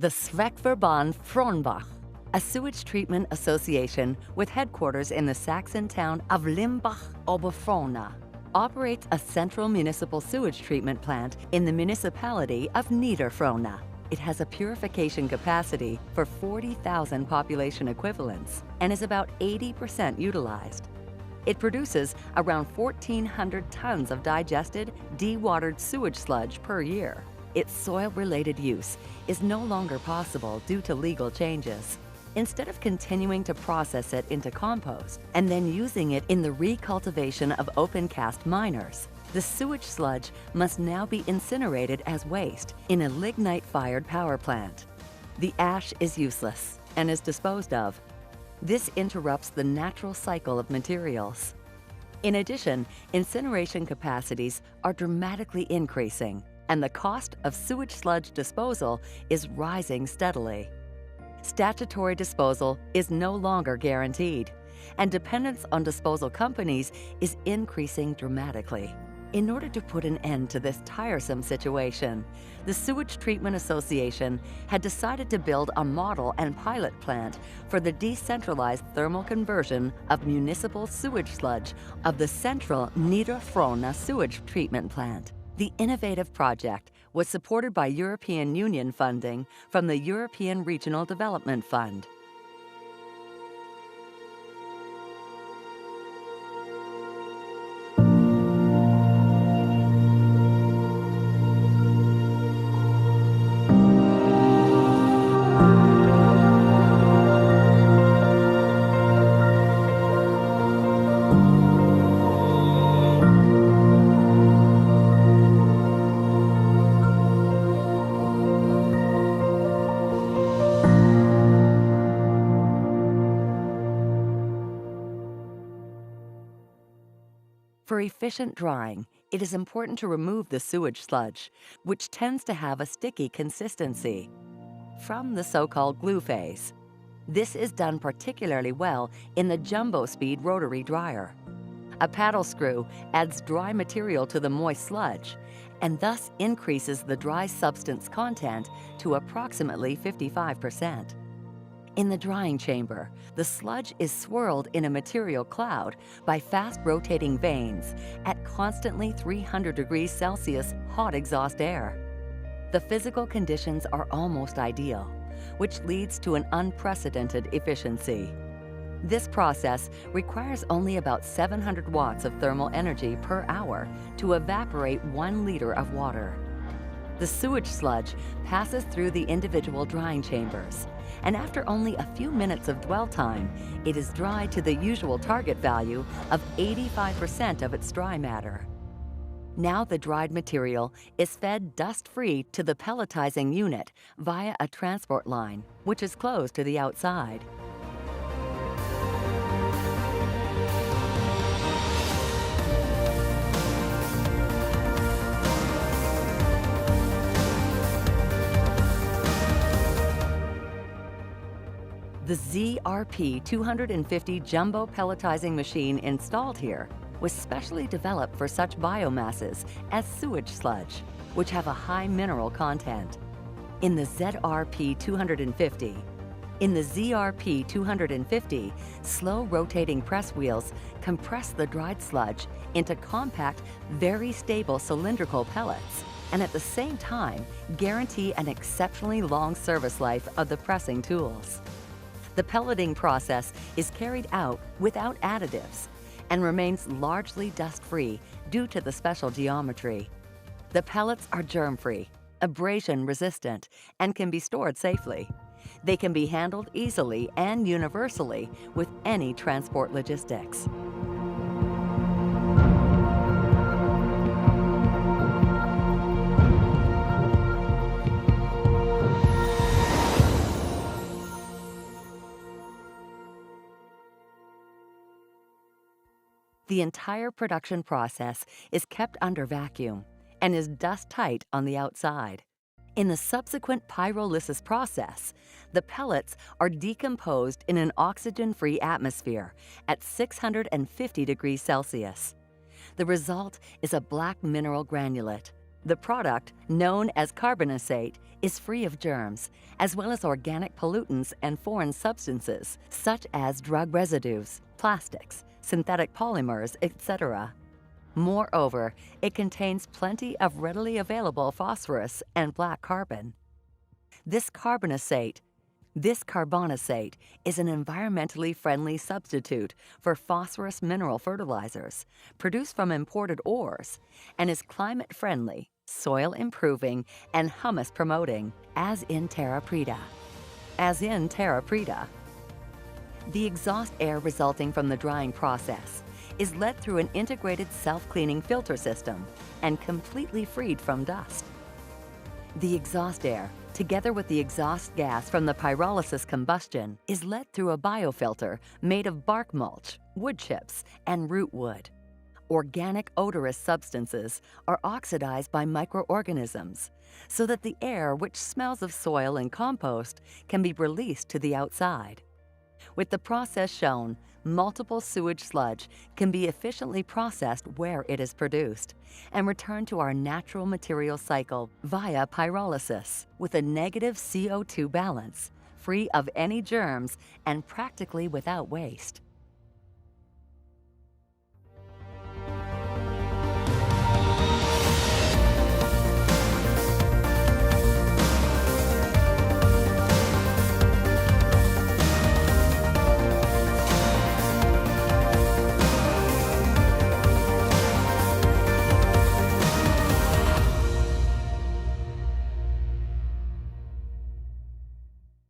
The Zweckverband Frohnbach, a sewage treatment association with headquarters in the Saxon town of Limbach-Oberfrohna, operates a central municipal sewage treatment plant in the municipality of Niederfrohna. It has a purification capacity for 40,000 population equivalents and is about 80% utilized. It produces around 1,400 tons of digested, dewatered sewage sludge per year. Its soil-related use is no longer possible due to legal changes. Instead of continuing to process it into compost and then using it in the recultivation of open-cast miners, the sewage sludge must now be incinerated as waste in a lignite-fired power plant. The ash is useless and is disposed of. This interrupts the natural cycle of materials. In addition, incineration capacities are dramatically increasing, and the cost of sewage sludge disposal is rising steadily. Statutory disposal is no longer guaranteed, and dependence on disposal companies is increasing dramatically. In order to put an end to this tiresome situation, the Sewage Treatment Association had decided to build a model and pilot plant for the decentralized thermal conversion of municipal sewage sludge of the central Niederfrohna sewage treatment plant. The innovative project was supported by European Union funding from the European Regional Development Fund. For efficient drying, it is important to remove the sewage sludge, which tends to have a sticky consistency, from the so-called glue phase. This is done particularly well in the jumbo speed rotary dryer. A paddle screw adds dry material to the moist sludge and thus increases the dry substance content to approximately 55%. In the drying chamber, the sludge is swirled in a material cloud by fast-rotating vanes at constantly 300 degrees Celsius hot exhaust air. The physical conditions are almost ideal, which leads to an unprecedented efficiency. This process requires only about 700 watts of thermal energy per hour to evaporate 1 liter of water. The sewage sludge passes through the individual drying chambers, and after only a few minutes of dwell time, it is dried to the usual target value of 85% of its dry matter. Now the dried material is fed dust-free to the pelletizing unit via a transport line, which is closed to the outside. The ZRP 250 jumbo pelletizing machine installed here was specially developed for such biomasses as sewage sludge, which have a high mineral content. In the ZRP 250, slow rotating press wheels compress the dried sludge into compact, very stable cylindrical pellets, and at the same time guarantee an exceptionally long service life of the pressing tools. The pelleting process is carried out without additives and remains largely dust-free due to the special geometry. The pellets are germ-free, abrasion-resistant, and can be stored safely. They can be handled easily and universally with any transport logistics. The entire production process is kept under vacuum and is dust-tight on the outside. In the subsequent pyrolysis process, the pellets are decomposed in an oxygen-free atmosphere at 650 degrees Celsius. The result is a black mineral granulate, The product, known as carbonisate, is free of germs, as well as organic pollutants and foreign substances, such as drug residues, plastics, synthetic polymers, etc. Moreover, it contains plenty of readily available phosphorus and black carbon. This carbonisate is an environmentally friendly substitute for phosphorus mineral fertilizers produced from imported ores and is climate-friendly, soil-improving, and humus-promoting, as in terra preta. The exhaust air resulting from the drying process is led through an integrated self-cleaning filter system and completely freed from dust. The exhaust air, together with the exhaust gas from the pyrolysis combustion, is led through a biofilter made of bark mulch, wood chips, and root wood. Organic odorous substances are oxidized by microorganisms so that the air, which smells of soil and compost, can be released to the outside. With the process shown, multiple sewage sludge can be efficiently processed where it is produced and returned to our natural material cycle via pyrolysis with a negative CO2 balance, free of any germs and practically without waste.